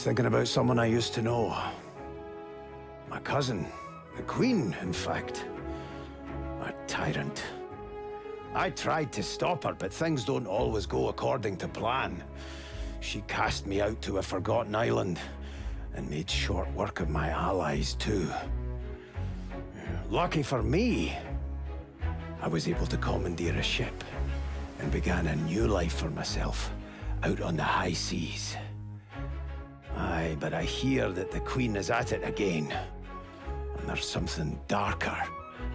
thinking about someone I used to know. My cousin. The Queen, in fact. A tyrant. I tried to stop her, but things don't always go according to plan. She cast me out to a forgotten island, and made short work of my allies, too. Lucky for me, I was able to commandeer a ship, and began a new life for myself, out on the high seas. Aye, but I hear that the Queen is at it again. And there's something darker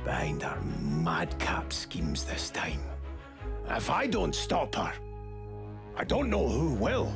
behind her madcap schemes this time. If I don't stop her, I don't know who will.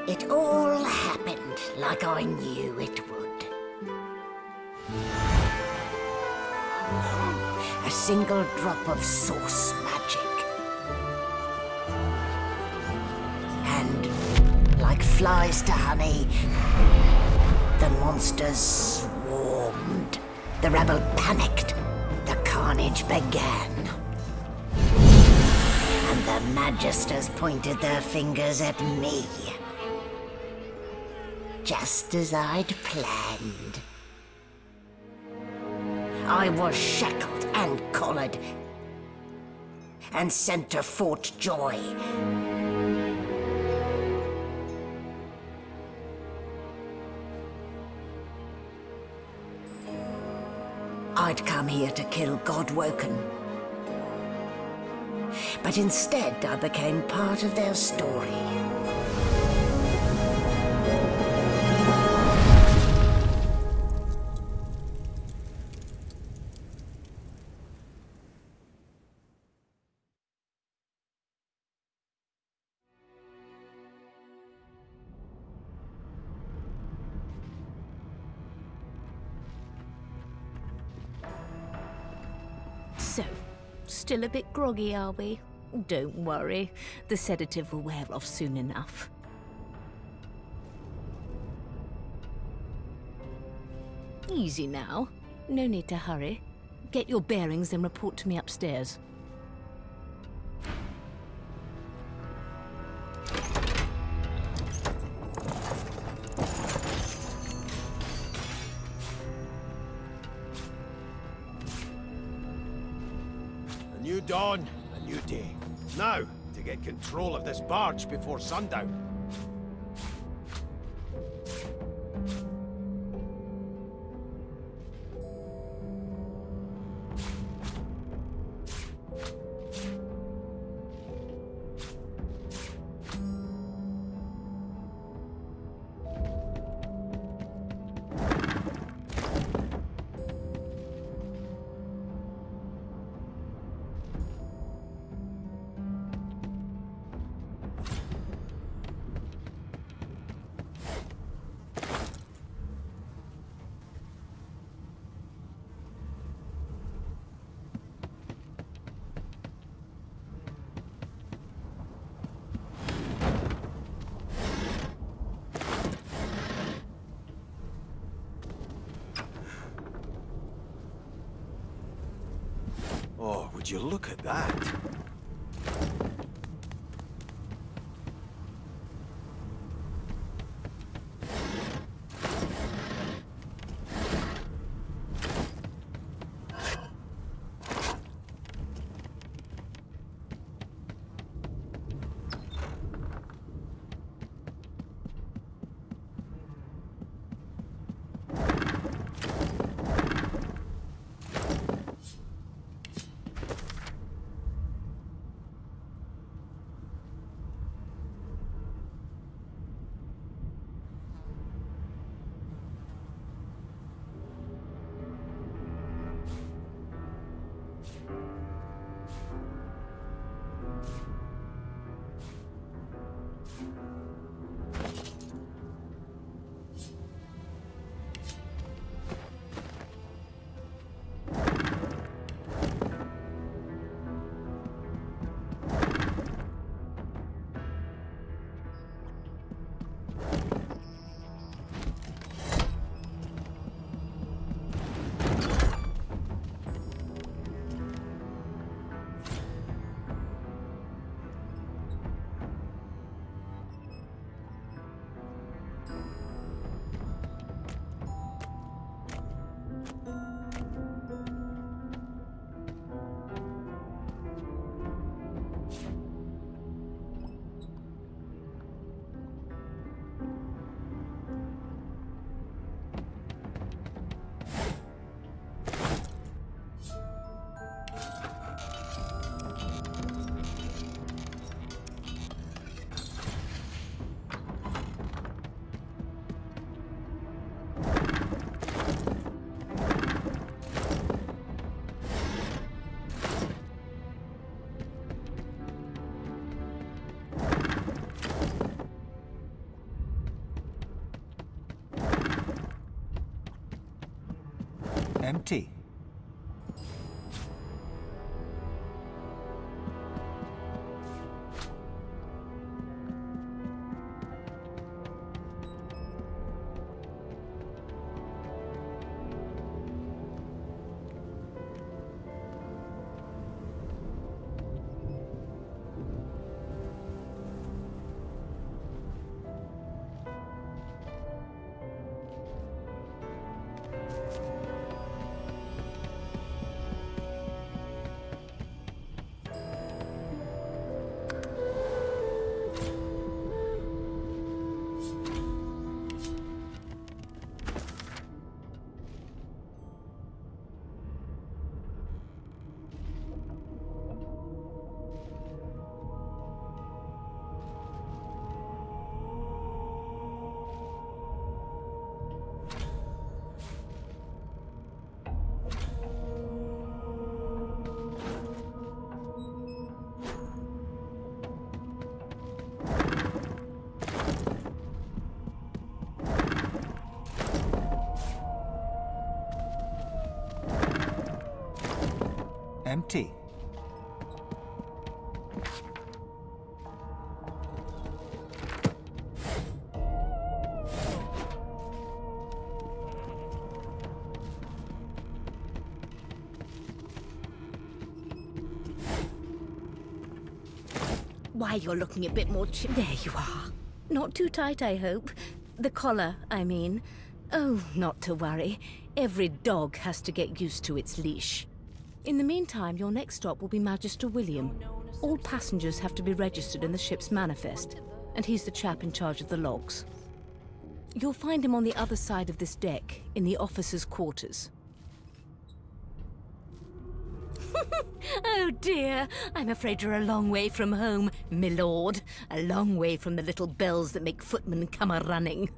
It all happened like I knew it would. A single drop of source magic. And, like flies to honey, the monsters swarmed. The rebel panicked. The carnage began. And the magisters pointed their fingers at me. Just as I'd planned. I was shackled and collared, and sent to Fort Joy. I'd come here to kill Godwoken. But instead I became part of their story. So, still a bit groggy, are we? Don't worry, the sedative will wear off soon enough. Easy now. No need to hurry. Get your bearings and report to me upstairs. A new dawn, a new day. Now, to get control of this barge before sundown. Would you look at that? Empty. Empty. Why, you're looking a bit more There you are. Not too tight, I hope. The collar, I mean. Oh, not to worry. Every dog has to get used to its leash. In the meantime, your next stop will be Magister William. All passengers have to be registered in the ship's manifest, and he's the chap in charge of the logs. You'll find him on the other side of this deck, in the officers' quarters. Oh dear, I'm afraid you're a long way from home, milord. A long way from the little bells that make footmen come a-running.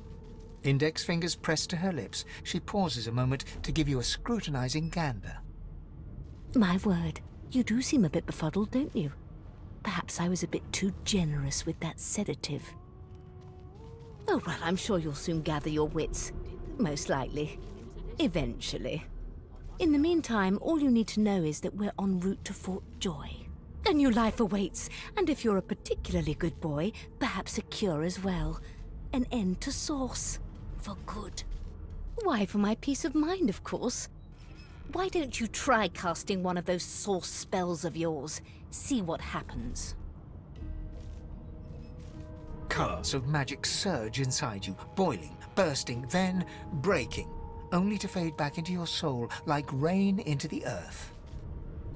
Index fingers pressed to her lips, she pauses a moment to give you a scrutinizing gander. My word, you do seem a bit befuddled, don't you? Perhaps I was a bit too generous with that sedative. Oh, well, I'm sure you'll soon gather your wits. Most likely. Eventually. In the meantime, all you need to know is that we're en route to Fort Joy. A new life awaits, and if you're a particularly good boy, perhaps a cure as well. An end to sauce. For good. Why, for my peace of mind, of course. Why don't you try casting one of those source spells of yours? See what happens. Currents of magic surge inside you, boiling, bursting, then breaking, only to fade back into your soul like rain into the earth.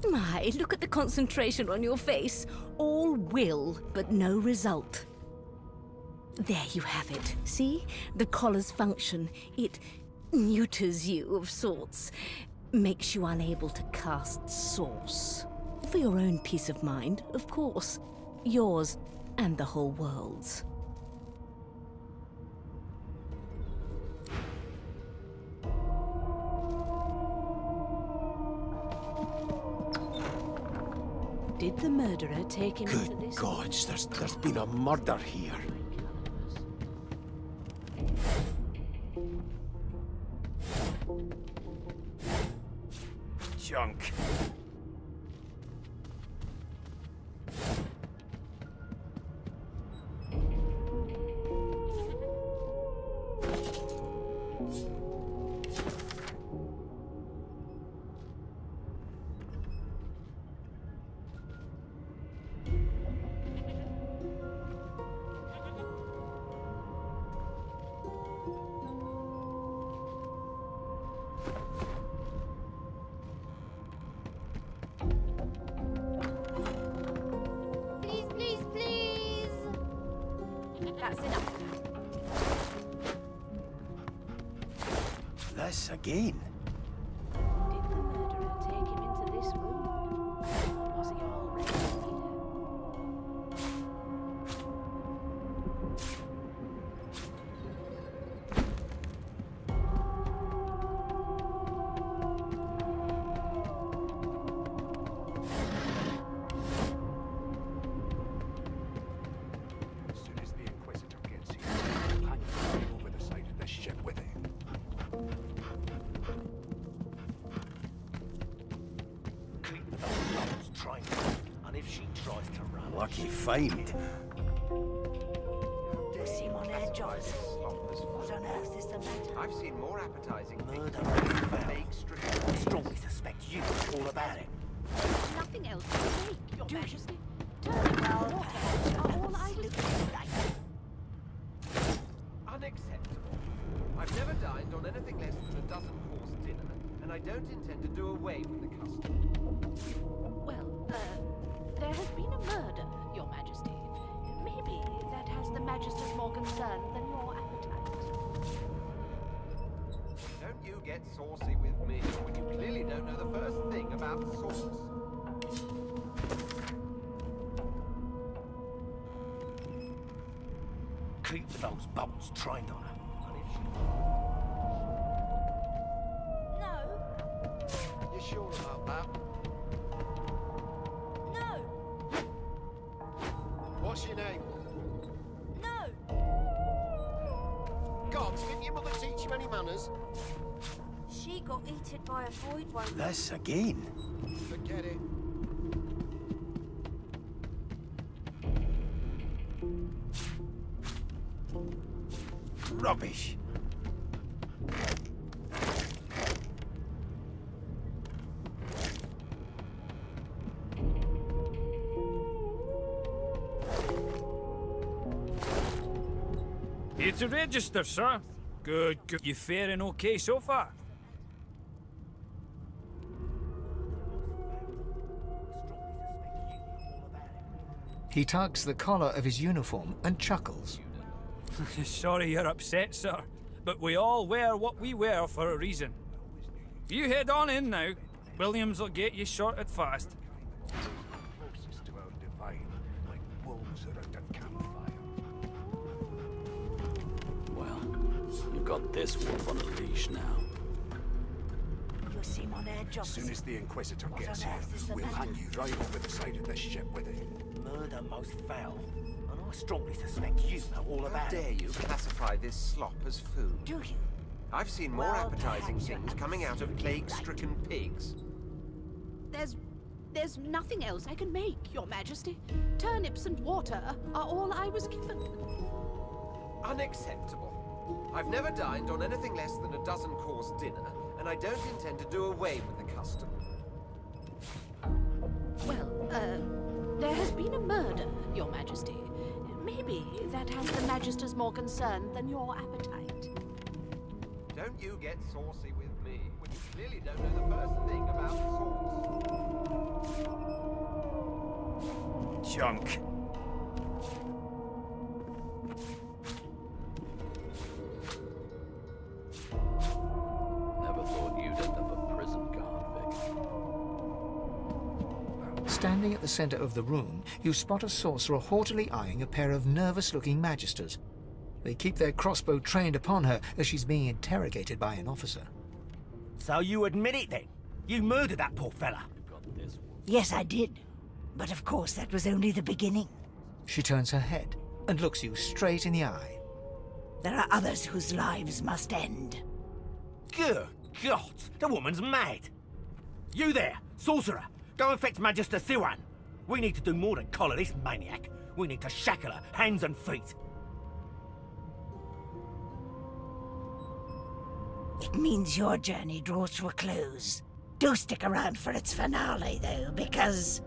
My, look at the concentration on your face. All will, but no result. There you have it. See? The collar's function. It neuters you of sorts. Makes you unable to cast source. For your own peace of mind, of course. Yours and the whole world's. Did the murderer take him into Good this? gods, there's been a murder here. Junk. That's enough. This again. Did the murderer take him into this room? Or was he already here? As soon as the Inquisitor gets here, hang flying over the side of this ship with him. Keep the dogs trying, and if she tries to run, lucky find. See on edge of us. What on earth is the matter? I've seen more appetizing things. I strongly suspect you know all about it. Nothing else to make, Your Majesty. Turn around. Are all I look like. Unacceptable. I've never dined on anything less than a dozen-course dinner, and I don't intend to do away with the custom. Well, there has been a murder, Your Majesty. Maybe that has the Magister's more concern than your appetite. Don't you get saucy with me when you clearly don't know the first thing about sauce. Keep those bolts trained on her. And if she... No. You sure about that? No. What's your name? No. Gods, didn't your mother teach you any manners? She got eaten by a void one. This again. Forget it. Rubbish. Here to register, sir. Good, good. You faring okay so far? He tugs the collar of his uniform and chuckles. Sorry you're upset, sir, but we all wear what we wear for a reason. You head on in now. Williams will get you sorted fast. Closest to our divine, like wolves around a campfire. Well, you've got this wolf on a leash now. You seem on edge of As us. soon as the Inquisitor What gets on here, earth is the we'll matter? hang you right over the side of this ship with him. Murder most foul, and I strongly suspect you know all How about dare it. you classify this slop as food? Do you? I've seen more Well, appetizing perhaps you're things coming out of absolutely plague-stricken pigs. There's nothing else I can make, Your Majesty. Turnips and water are all I was given. Unacceptable. I've never dined on anything less than a dozen-course dinner, and I don't intend to do away with the custom. Well, there has been a murder, Your Majesty. Maybe that has the Magisters more concerned than your appetite. Don't you get saucy with me, when you clearly don't know the first thing about sauce. Junk. Never thought you'd end up a prison guard, Vic. Standing at the center of the room, you spot a sorcerer haughtily eyeing a pair of nervous-looking magisters. They keep their crossbow trained upon her as she's being interrogated by an officer. So you admit it then? You murdered that poor fella? Yes, I did. But of course, that was only the beginning. She turns her head and looks you straight in the eye. There are others whose lives must end. Good God, the woman's mad. You there, sorcerer, go and fetch Magister Siwan. We need to do more than collar this maniac. We need to shackle her, hands and feet. It means your journey draws to a close. Do stick around for its finale, though, because...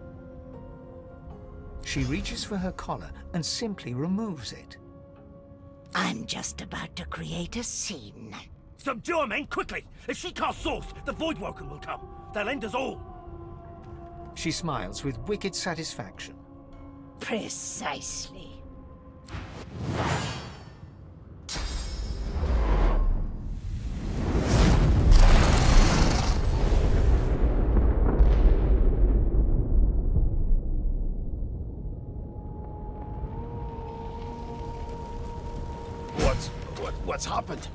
She reaches for her collar and simply removes it. I'm just about to create a scene. Subdue her, men, quickly! If she casts source, the Void Welcome will come. They'll end us all. She smiles with wicked satisfaction. Precisely. What's happened?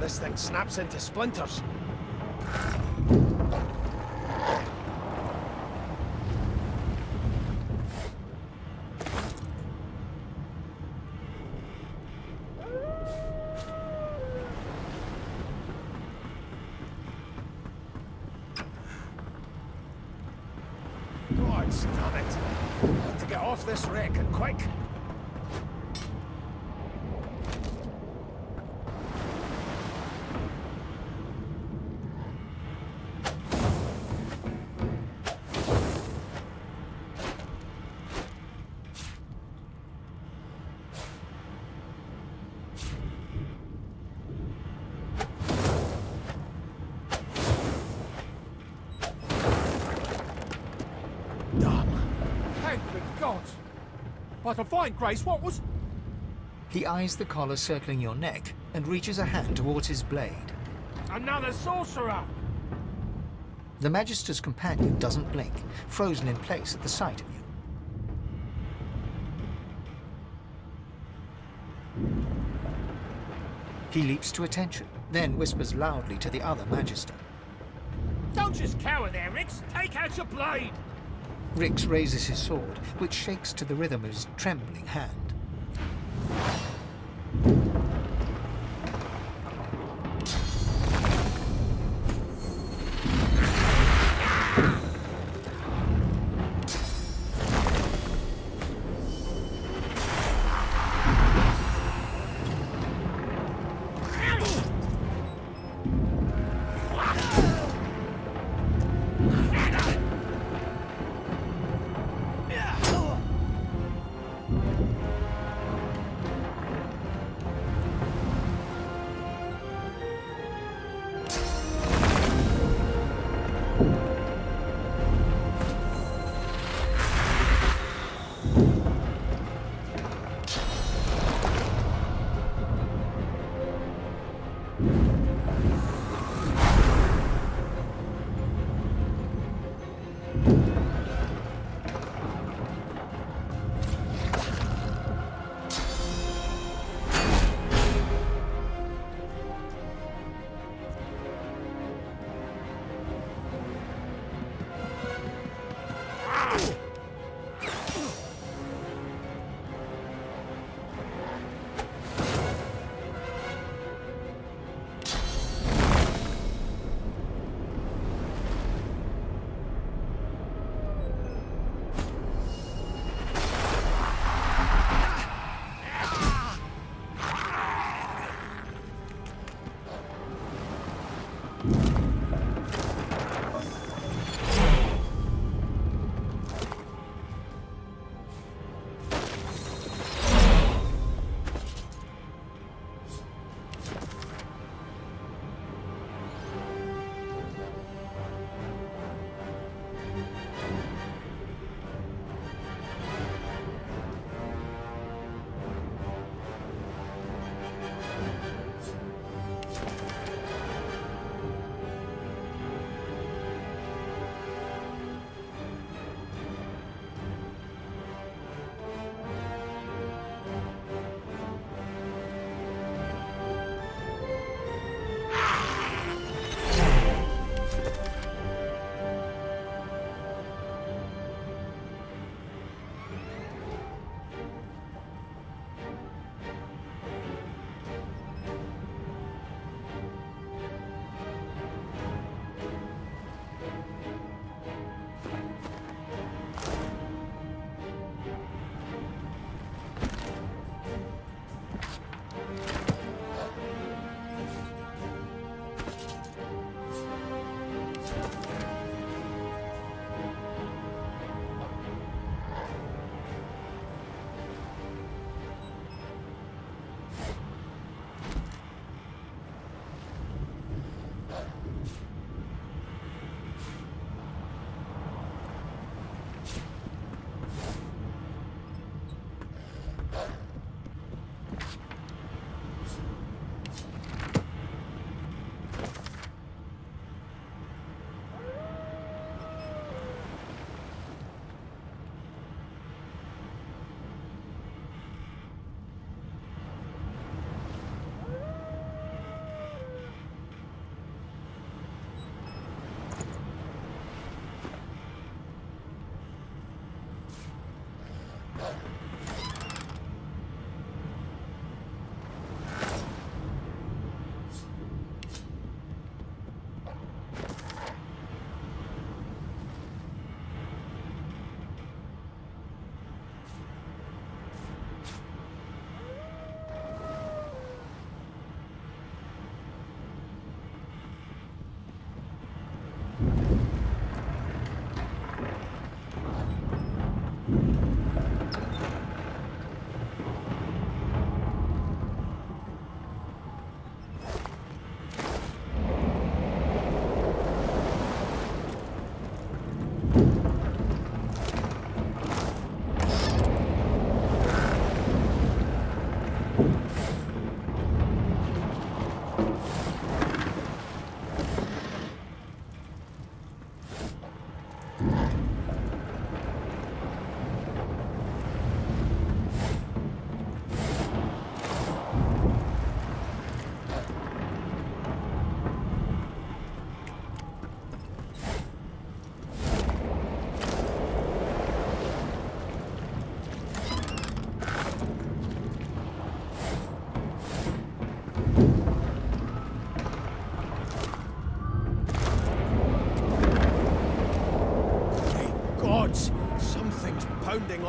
This thing snaps into splinters. God, stop it. I need to get off this wreck and quick. But a fine grace, what was... He eyes the collar circling your neck and reaches a hand towards his blade. Another sorcerer! The Magister's companion doesn't blink, frozen in place at the sight of you. He leaps to attention, then whispers loudly to the other Magister. Don't just cower there, Rix! Take out your blade! Rix raises his sword, which shakes to the rhythm of his trembling hand.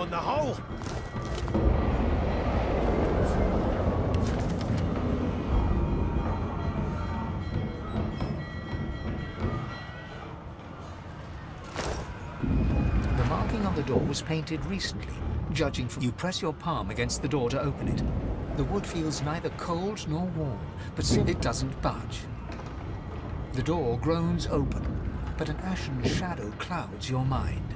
on the hull. The marking on the door was painted recently. Judging from you press your palm against the door to open it. The wood feels neither cold nor warm, but still it doesn't budge. The door groans open, but an ashen shadow clouds your mind.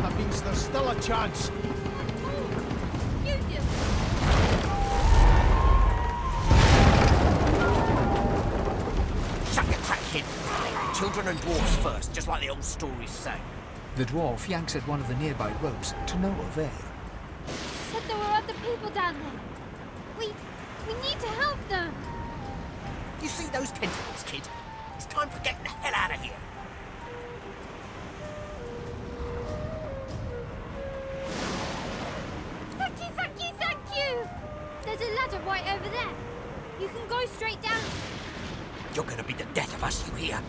That means there's still a chance. You do. Shut your trap, kid. Children and dwarfs first, just like the old stories say. The dwarf yanks at one of the nearby ropes to no avail. Said there were other people down there. We need to help them. You see those tentacles, kid? It's time for getting the hell out of here. Thank you! There's a ladder right over there. You can go straight down. You're gonna be the death of us, you hear?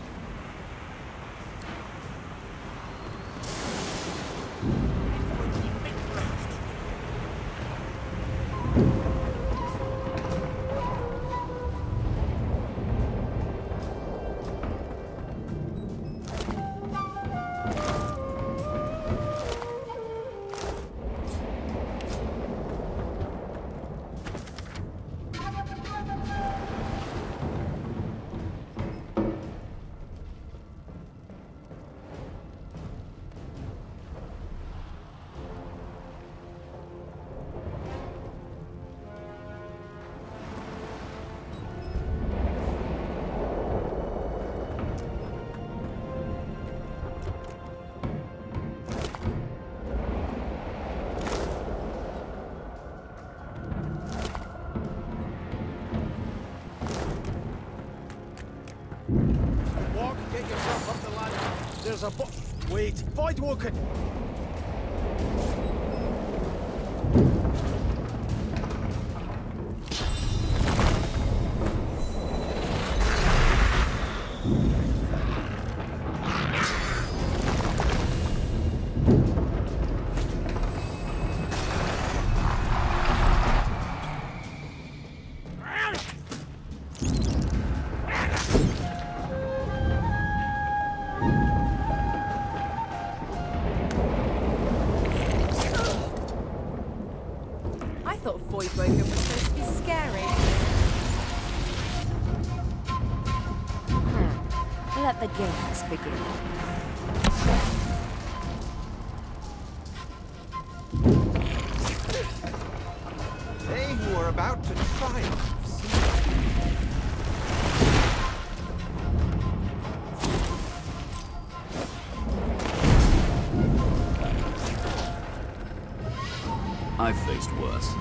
Get yourself up the ladder. There's a Wait, Voidwoken! Let the games begin. They who are about to triumph. I've faced worse.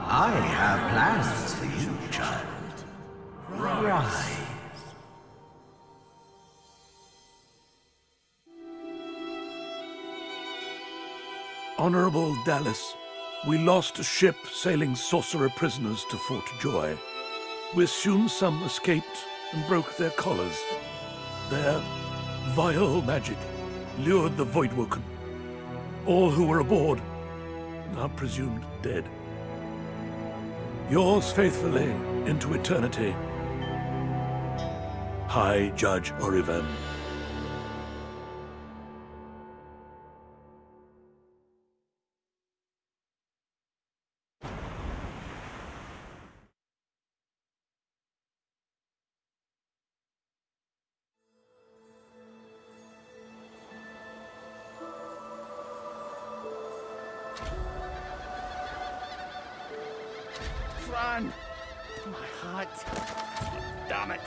I have plans for you, child. Rise. Honorable Dallas, we lost a ship sailing sorcerer prisoners to Fort Joy. We assume some escaped and broke their collars. Their vile magic lured the Voidwoken. All who were aboard are presumed dead. Yours faithfully into eternity, High Judge Oriven. Fran! My hat! Damn it!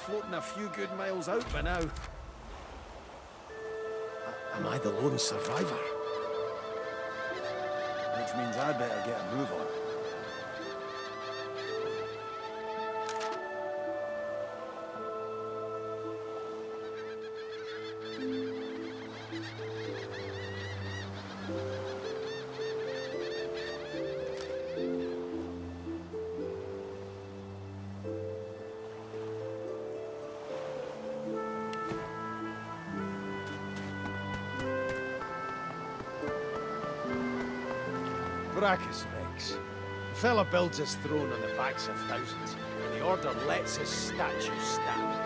Floating a few good miles out by now. Am I the lone survivor? Which means I better get a move on. Brachus Rex. The fella builds his throne on the backs of thousands, and the Order lets his statue stand.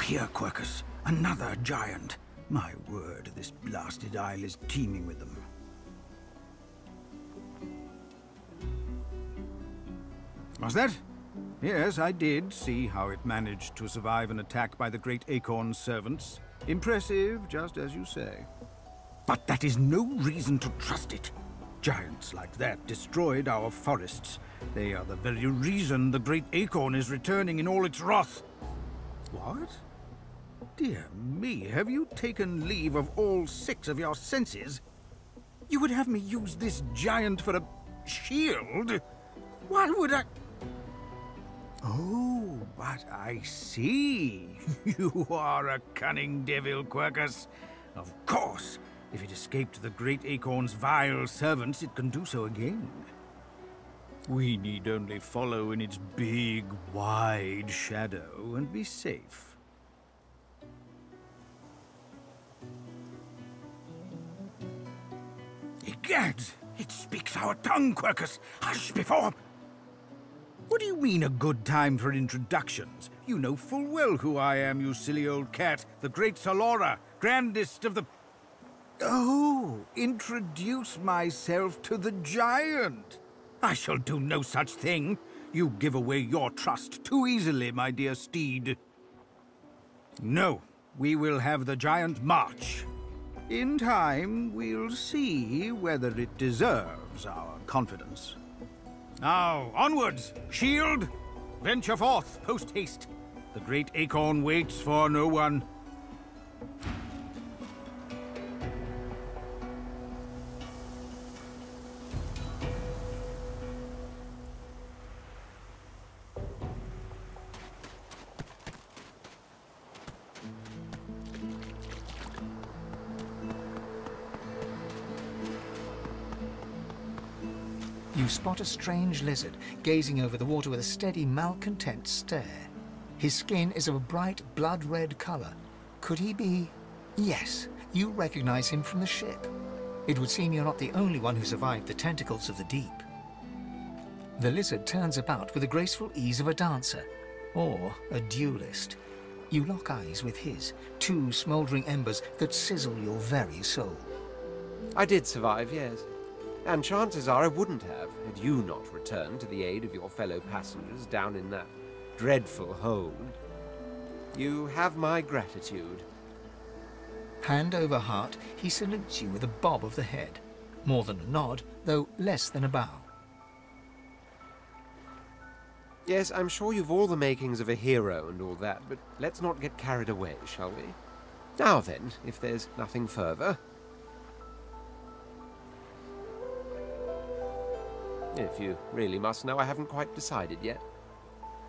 here, Quercus. Another giant. My word, this blasted isle is teeming with them. Was that? Yes, I did see how it managed to survive an attack by the Great Acorn's servants. Impressive, just as you say. But that is no reason to trust it. Giants like that destroyed our forests. They are the very reason the Great Acorn is returning in all its wrath. What? Dear me, have you taken leave of all 6 of your senses? You would have me use this giant for a shield? Why would I... Oh, but I see. You are a cunning devil, Quercus. Of course, if it escaped the Great Acorn's vile servants, it can do so again. We need only follow in its big, wide shadow and be safe. Egad! It speaks our tongue, Quercus! Hush before... What do you mean, a good time for introductions? You know full well who I am, you silly old cat. The great Solora, grandest of the... Oh, introduce myself to the giant. I shall do no such thing. You give away your trust too easily, my dear steed. No, we will have the giant march. In time, we'll see whether it deserves our confidence. Now, onwards! Shield! Venture forth, post-haste. The Great Acorn waits for no one. You spot a strange lizard, gazing over the water with a steady, malcontent stare. His skin is of a bright, blood-red color. Could he be... Yes, you recognize him from the ship. It would seem you're not the only one who survived the tentacles of the deep. The lizard turns about with the graceful ease of a dancer, or a duelist. You lock eyes with his, 2 smoldering embers that sizzle your very soul. I did survive, yes. And chances are I wouldn't have, had you not returned to the aid of your fellow passengers down in that dreadful hold. You have my gratitude. Hand over heart, he salutes you with a bob of the head. More than a nod, though less than a bow. Yes, I'm sure you've all the makings of a hero and all that, but let's not get carried away, shall we? Now then, if there's nothing further... If you really must know, I haven't quite decided yet.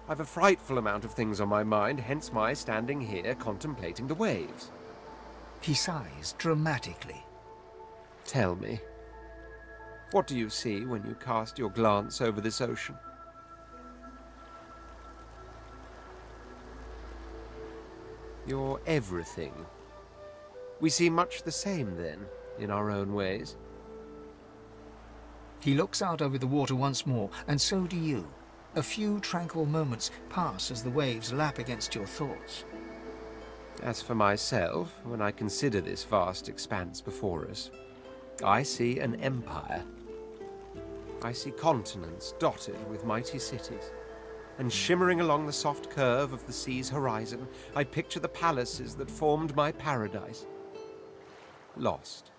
I've a frightful amount of things on my mind, hence my standing here contemplating the waves. He sighs dramatically. Tell me, what do you see when you cast your glance over this ocean? You're everything. We see much the same, then, in our own ways. He looks out over the water once more, and so do you. A few tranquil moments pass as the waves lap against your thoughts. As for myself, when I consider this vast expanse before us, I see an empire. I see continents dotted with mighty cities, and shimmering along the soft curve of the sea's horizon, I picture the palaces that formed my paradise. Lost.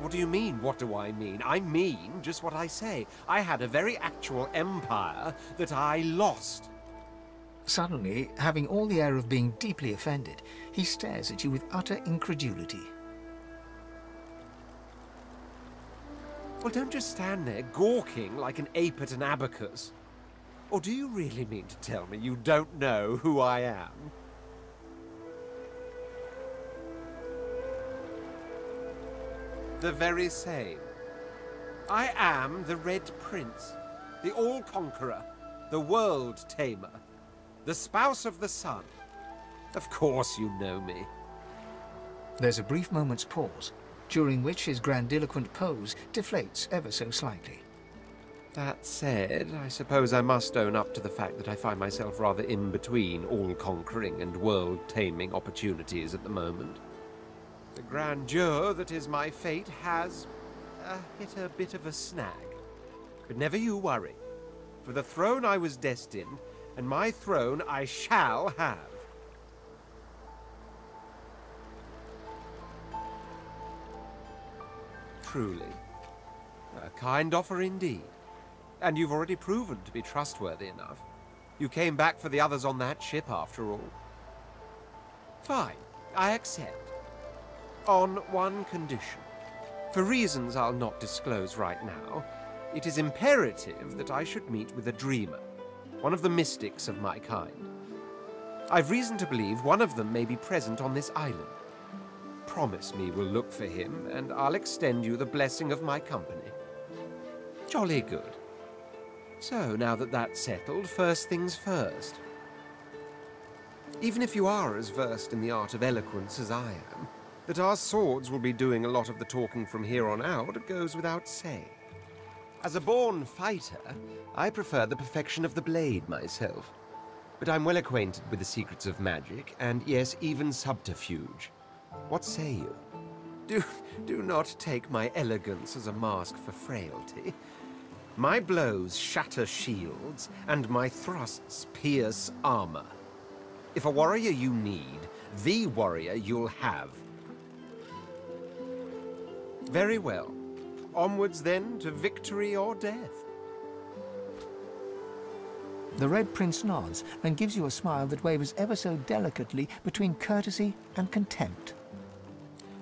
What do you mean, what do I mean? I mean just what I say. I had a very actual empire that I lost. Suddenly, having all the air of being deeply offended, he stares at you with utter incredulity. Well, don't just stand there gawking like an ape at an abacus. Or do you really mean to tell me you don't know who I am? The very same. I am the Red Prince, the All-Conqueror, the World-Tamer, the Spouse of the Sun. Of course you know me. There's a brief moment's pause, during which his grandiloquent pose deflates ever so slightly. That said, I suppose I must own up to the fact that I find myself rather in between all-conquering and world-taming opportunities at the moment. The grandeur that is my fate has hit a bit of a snag. But never you worry. For the throne I was destined, and my throne I shall have. Truly. A kind offer indeed. And you've already proven to be trustworthy enough. You came back for the others on that ship, after all. Fine, I accept. On one condition. For reasons I'll not disclose right now, it is imperative that I should meet with a dreamer, one of the mystics of my kind. I've reason to believe one of them may be present on this island. Promise me we'll look for him, and I'll extend you the blessing of my company. Jolly good. So, now that that's settled, first things first. Even if you are as versed in the art of eloquence as I am, that our swords will be doing a lot of the talking from here on out goes without saying. As a born fighter, I prefer the perfection of the blade myself. But I'm well acquainted with the secrets of magic, and yes, even subterfuge. What say you? Do not take my elegance as a mask for frailty. My blows shatter shields, and my thrusts pierce armor. If a warrior you need, the warrior you'll have. Very well. Onwards then to victory or death. The Red Prince nods and gives you a smile that wavers ever so delicately between courtesy and contempt.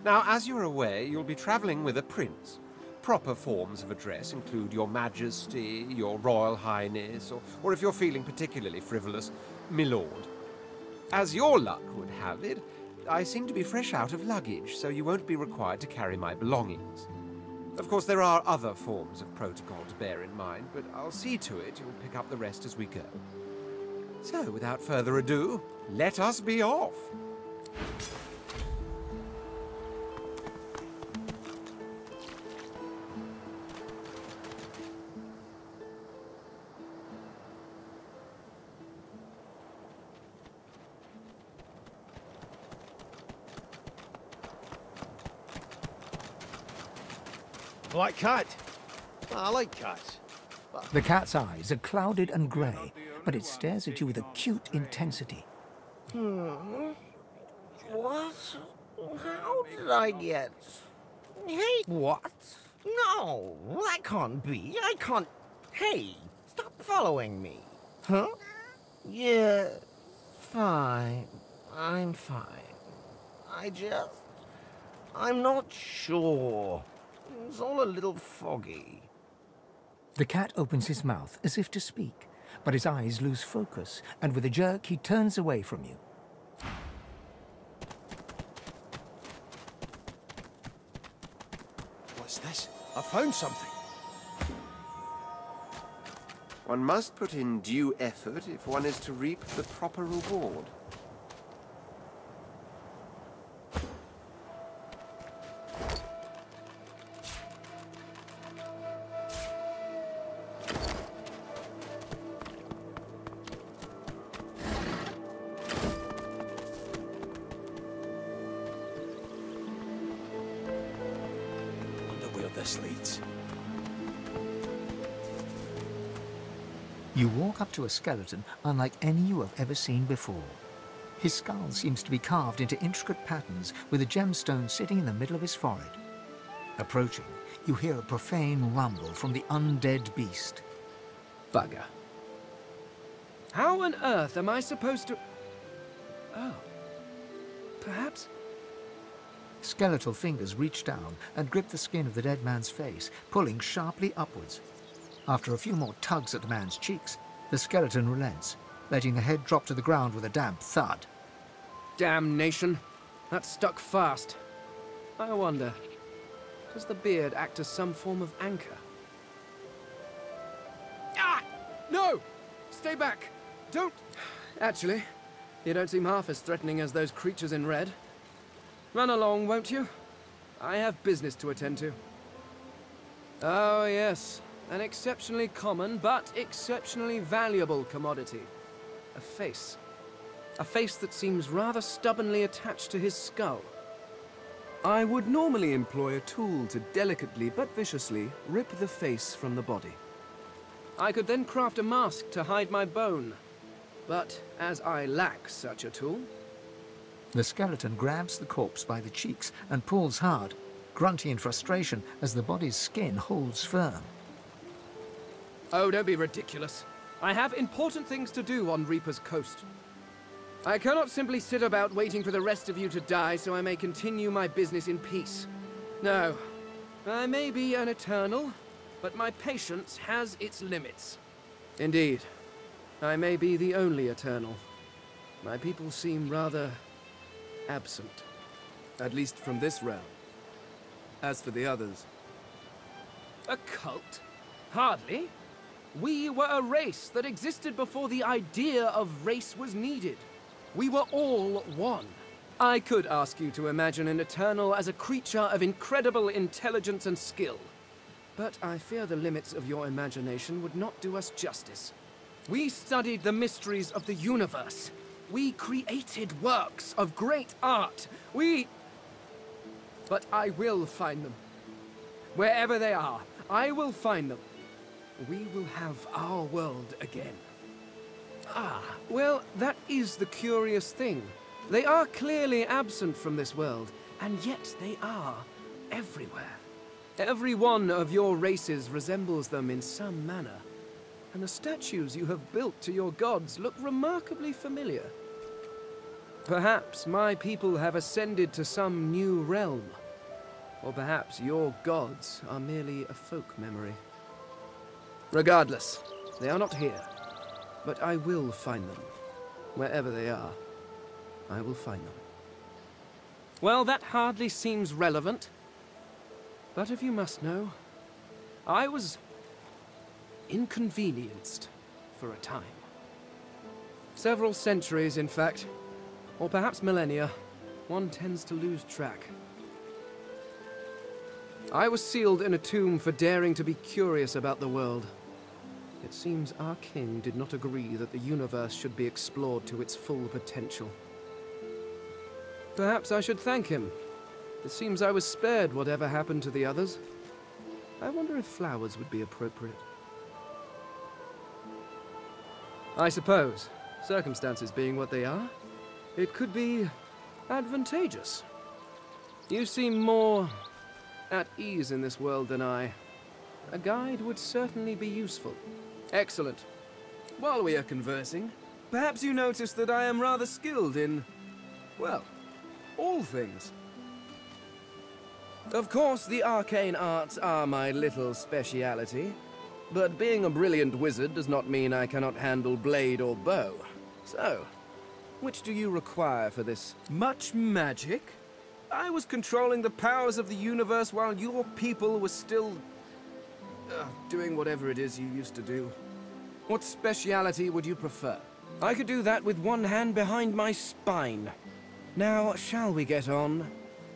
Now, as you're aware, you'll be traveling with a prince. Proper forms of address include Your Majesty, Your Royal Highness, or if you're feeling particularly frivolous, Milord. As your luck would have it, I seem to be fresh out of luggage, so you won't be required to carry my belongings. Of course, there are other forms of protocol to bear in mind, but I'll see to it you'll pick up the rest as we go. So, without further ado, let us be off! Black cat. I like cats. The cat's eyes are clouded and grey, but it stares at you with acute intensity. What? How did I get... Hey, what? No, that can't be. I can't... Hey, stop following me. Huh? Yeah, fine. I'm fine. I'm not sure. It's all a little foggy. The cat opens his mouth as if to speak, but his eyes lose focus, and with a jerk he turns away from you. What's this? I found something. One must put in due effort if one is to reap the proper reward. This leads. You walk up to a skeleton unlike any you have ever seen before. His skull seems to be carved into intricate patterns with a gemstone sitting in the middle of his forehead. Approaching, you hear a profane rumble from the undead beast. Bugger. How on earth am I supposed to... Oh. Perhaps... Skeletal fingers reach down and grip the skin of the dead man's face, pulling sharply upwards. After a few more tugs at the man's cheeks, the skeleton relents, letting the head drop to the ground with a damp thud. Damnation! That stuck fast. I wonder, does the beard act as some form of anchor? Ah! No! Stay back! Don't... Actually, you don't seem half as threatening as those creatures in red. Run along, won't you? I have business to attend to. Oh, yes. An exceptionally common, but exceptionally valuable commodity. A face. A face that seems rather stubbornly attached to his skull. I would normally employ a tool to delicately but viciously rip the face from the body. I could then craft a mask to hide my bone. But as I lack such a tool... The skeleton grabs the corpse by the cheeks and pulls hard, grunting in frustration as the body's skin holds firm. Oh, don't be ridiculous. I have important things to do on Reaper's Coast. I cannot simply sit about waiting for the rest of you to die so I may continue my business in peace. No. I may be an eternal, but my patience has its limits. Indeed. I may be the only eternal. My people seem rather absent. At least from this realm. As for the others... A cult? Hardly. We were a race that existed before the idea of race was needed. We were all one. I could ask you to imagine an Eternal as a creature of incredible intelligence and skill. But I fear the limits of your imagination would not do us justice. We studied the mysteries of the universe. We created works of great art. But I will find them. Wherever they are, I will find them. We will have our world again. Ah, well, that is the curious thing. They are clearly absent from this world, and yet they are everywhere. Every one of your races resembles them in some manner, and the statues you have built to your gods look remarkably familiar. Perhaps my people have ascended to some new realm, or perhaps your gods are merely a folk memory. Regardless, they are not here. But I will find them. Wherever they are, I will find them. Well, that hardly seems relevant. But if you must know, I was inconvenienced for a time. Several centuries, in fact. Or perhaps millennia. One tends to lose track. I was sealed in a tomb for daring to be curious about the world. It seems our king did not agree that the universe should be explored to its full potential. Perhaps I should thank him. It seems I was spared whatever happened to the others. I wonder if flowers would be appropriate. I suppose, circumstances being what they are, it could be advantageous. You seem more at ease in this world than I. A guide would certainly be useful. Excellent. While we are conversing, perhaps you notice that I am rather skilled in, well, all things. Of course, the arcane arts are my little speciality, but being a brilliant wizard does not mean I cannot handle blade or bow. So, which do you require for this? Much magic? I was controlling the powers of the universe while your people were still doing whatever it is you used to do. What speciality would you prefer? I could do that with one hand behind my spine. Now, shall we get on?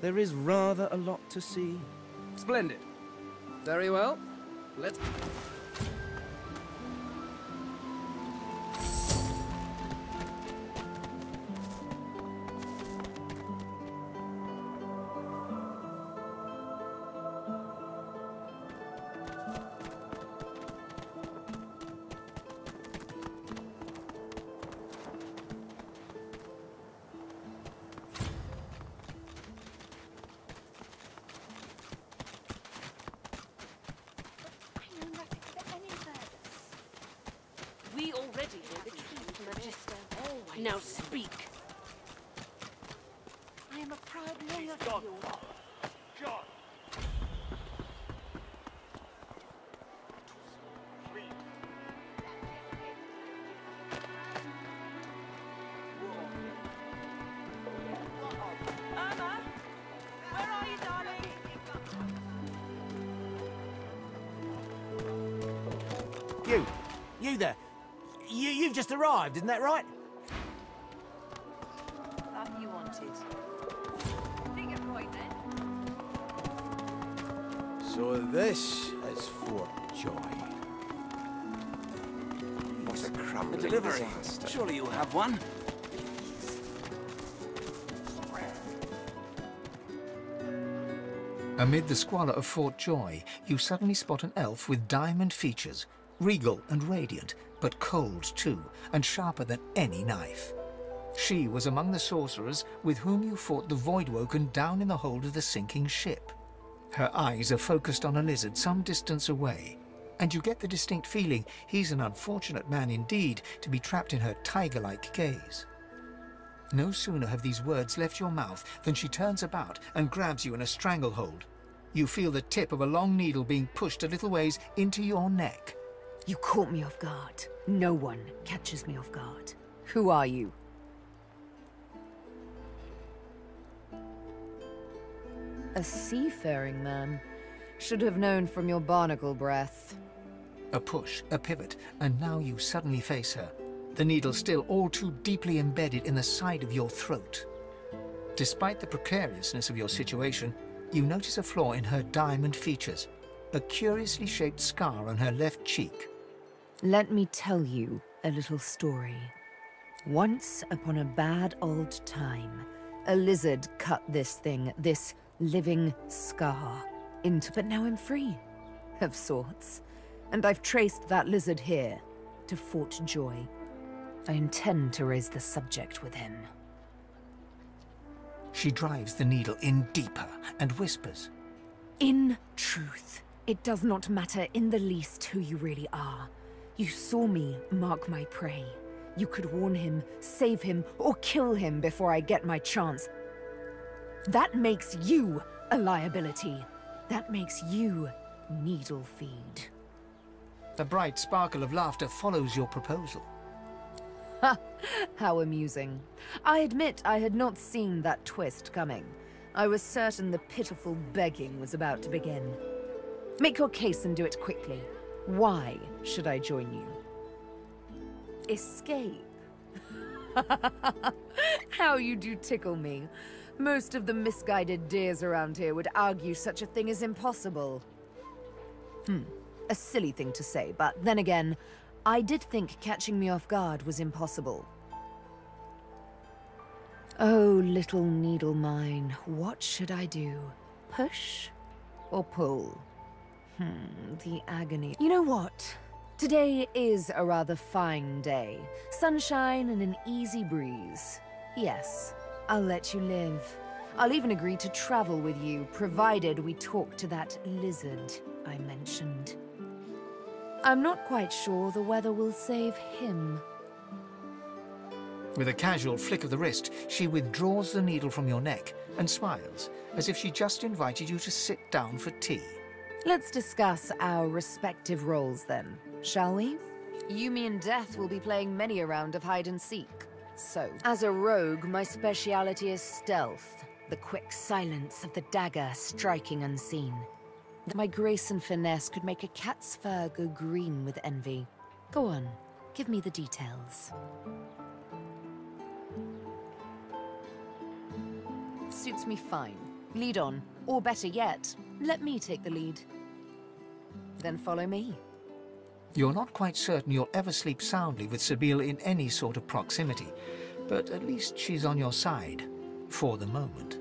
There is rather a lot to see. Splendid. Very well. Let's... We already know the key to Magister. Now speak. I am a proud lawyer for you. John! Irma! Where are you, darling? You there. You've just arrived, isn't that right? That you wanted. Finger point then. So this is Fort joy. What a crumbling Delivery. disaster. Surely you'll have one. Amid the squalor of Fort Joy, you suddenly spot an elf with diamond features, regal and radiant, but cold too, and sharper than any knife. She was among the sorcerers with whom you fought the Voidwoken down in the hold of the sinking ship. Her eyes are focused on a lizard some distance away, and you get the distinct feeling he's an unfortunate man indeed to be trapped in her tiger-like gaze. No sooner have these words left your mouth than she turns about and grabs you in a stranglehold. You feel the tip of a long needle being pushed a little ways into your neck. You caught me off guard. No one catches me off guard. Who are you? A seafaring man. Should have known from your barnacle breath. A push, a pivot, and now you suddenly face her. The needle still all too deeply embedded in the side of your throat. Despite the precariousness of your situation, you notice a flaw in her diamond features, a curiously shaped scar on her left cheek. Let me tell you a little story. Once upon a bad old time, a lizard cut this thing, this living scar, into... But now I'm free, of sorts. And I've traced that lizard here, to Fort Joy. I intend to raise the subject with him. She drives the needle in deeper and whispers. In truth, it does not matter in the least who you really are. You saw me mark my prey. You could warn him, save him, or kill him before I get my chance. That makes you a liability. That makes you needle feed. A bright sparkle of laughter follows your proposal. Ha! How amusing. I admit I had not seen that twist coming. I was certain the pitiful begging was about to begin. Make your case and do it quickly. Why should I join you? Escape? How you do tickle me. Most of the misguided dears around here would argue such a thing is impossible. A silly thing to say, but then again, I did think catching me off guard was impossible. Oh, little needle mine, what should I do? Push or pull? The agony. You know what? Today is a rather fine day. Sunshine and an easy breeze. Yes, I'll let you live. I'll even agree to travel with you, provided we talk to that lizard I mentioned. I'm not quite sure the weather will save him. With a casual flick of the wrist, she withdraws the needle from your neck and smiles, as if she just invited you to sit down for tea. Let's discuss our respective roles then, shall we? You, me, and Death will be playing many a round of hide and seek. So, as a rogue, my speciality is stealth, the quick silence of the dagger striking unseen. My grace and finesse could make a cat's fur go green with envy. Go on, give me the details. Suits me fine. Lead on, or better yet, let me take the lead. Then follow me. You're not quite certain you'll ever sleep soundly with Sabine in any sort of proximity, but at least she's on your side, for the moment.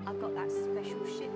I've got that special ship